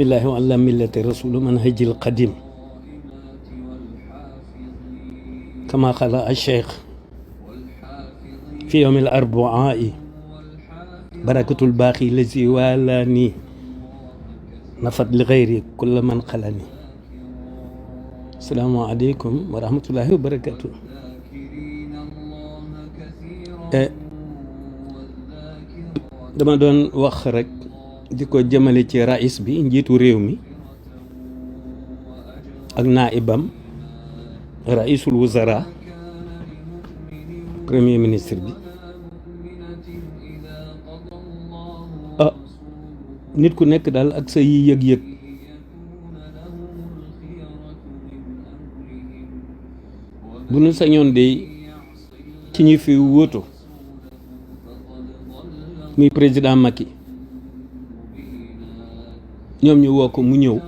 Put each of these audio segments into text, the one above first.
bismillahi wa ala millati rasulu manhajil qadim kama qala ash-shaykh fi yawmil arbu'a'i barakatul baqi lazi walani nafat li ghayri kulla man qalani. Assalamu alaikum wa rahmatullahi wa barakatuh. Dama doon wax rek di ko jëmale ci rais bi njiitu réew mi ak naibam raisul wuzara premier ministre bi. Nit ku nekk daal ak sa yi yëg-yëg bu nu sañoon de ci ñi fi wóotu muy président Macky ñoom ñu woo ko mu ñëw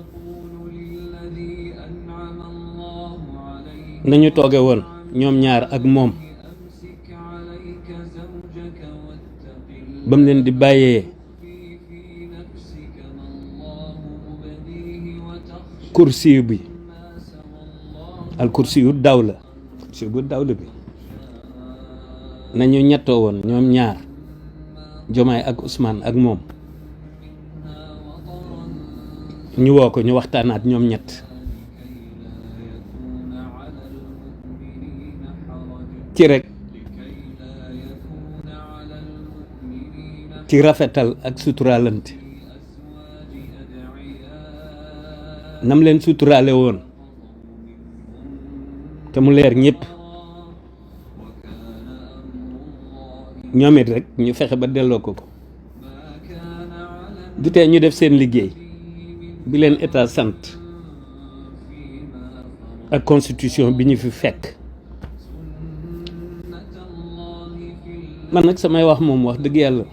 nañu tooge woon ñoom ñaar ak moom ba mu leen di bàyyee kursi bi al kursi yu dawla bi nañu ñettoo woon ñoom ñaar Jomaay ak Ousmane ak moom ñu woo ko ñu waxtaanaat ñoom ñett ci rek ci rafetal ak suturaalante nam leen suturaale woon te mu leer ñëpp ñoom it rek ñu fexe ba delloo ko du tee ñu def seen liggéey bi leen état sant ak constitution bi ñu fi fekk. Man nag samay wax moom wax dëgg yàlla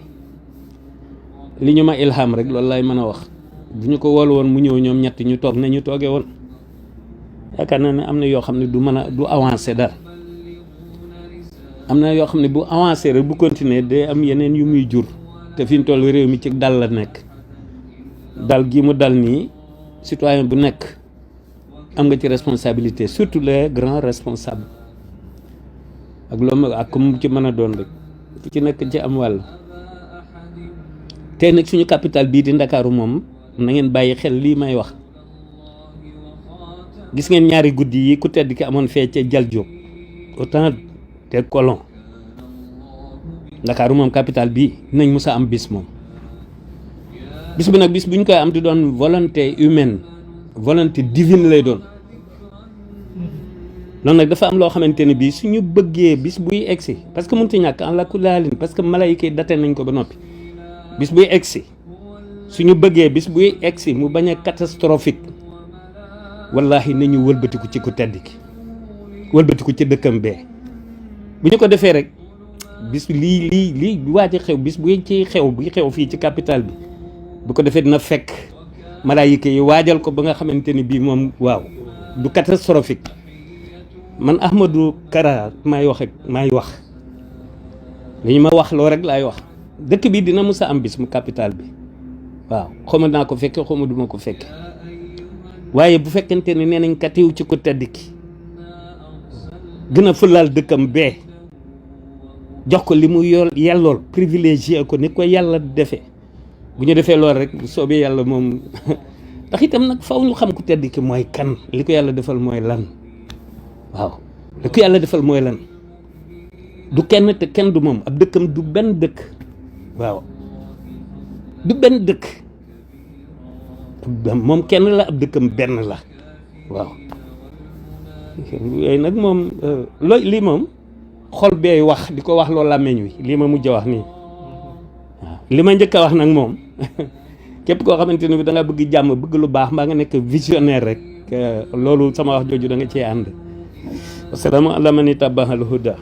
li ñu ma ilham rek loolu lay mën a wax. bu ñu ko wool woon mu ñëw ñoom ñett ñu toog na ñu toogee woon yaakaar naa ne am na yoo xam ne du avancer dara am na yoo xam ne bu avancer rek bu continuer day am yeneen yu muy jur te fi ñu toll réew mi ci dal la nekk dal gi mu dal nii citoyen bu nekk am nga ci responsabilité surtout les grands responsables ak loolu ak comme ci mën a doon rek fu ci nekk ci am wàll tey nag suñu capital bii di Ndakaaru moom na ngeen bàyyi xel lii may wax gis ngeen ñaari guddi yi ku tedd ki amoon fee ca Jal Diop au temps des colons Ndakaaru moom capital bii nañ musa am bis moom bis bi nag bis bu ñu koy am di doon volonté humaine volonté divine lay doon loolu nag dafa am loo xamante ne bii suñu bëggee bis buy egsi parce que mënut a ñàkk en la kulaalin parce que malayka yi date nañ ko ba noppi bis buy egsi suñu bëggee bis buy egsi mu bañ a catastrophique wallahi nañu wëlbatiku ci ku tedd ki wëlbatiku ci dëkkam bee bu ñu ko defee rek bis lii waaj a xew bis buy ci xew buy xew fii ci capital bi bu ko defee dina fekk malaayika yi waajal ko ba nga xamante ni bii moom waaw du catastrophique man Ahmadou Kara maay wax li ñu ma wax loo rek laay wax dëkk bi dina musa am bis mu capital bi waaw xawma naa ko fekke xawma duma ko fekke waaye bu fekkente ne nee nañ katiw ci ko tedd ki gën a fëlaal dëkkam bee jox ko li mu yellool privilégié ko ni ko yàlla defee bu ñu defee lool rek bu soobee yàlla moom ndax itam nag faw ñu xam ku tedd ki mooy kan li ko yàlla defal mooy lan waaw li ko yàlla defal mooy lan du kenn te kenn du moom ab dëkkam du benn dëkk waaw du benn dëkk moom kenn la ab dëkkam benn la waaw yooyu nag moom lii moom xol beey wax di ko wax loo làmmeñ wi lii ma mujj a wax nii waaw li ma njëkk a wax nag moom képp koo xamante ni bi da nga bëgg jàmm bëgg lu baax mbaa nga nekk visionnaire rek loolu sama wax jooju da nga cee ànd. Assalaamu alaa man ittabaal huda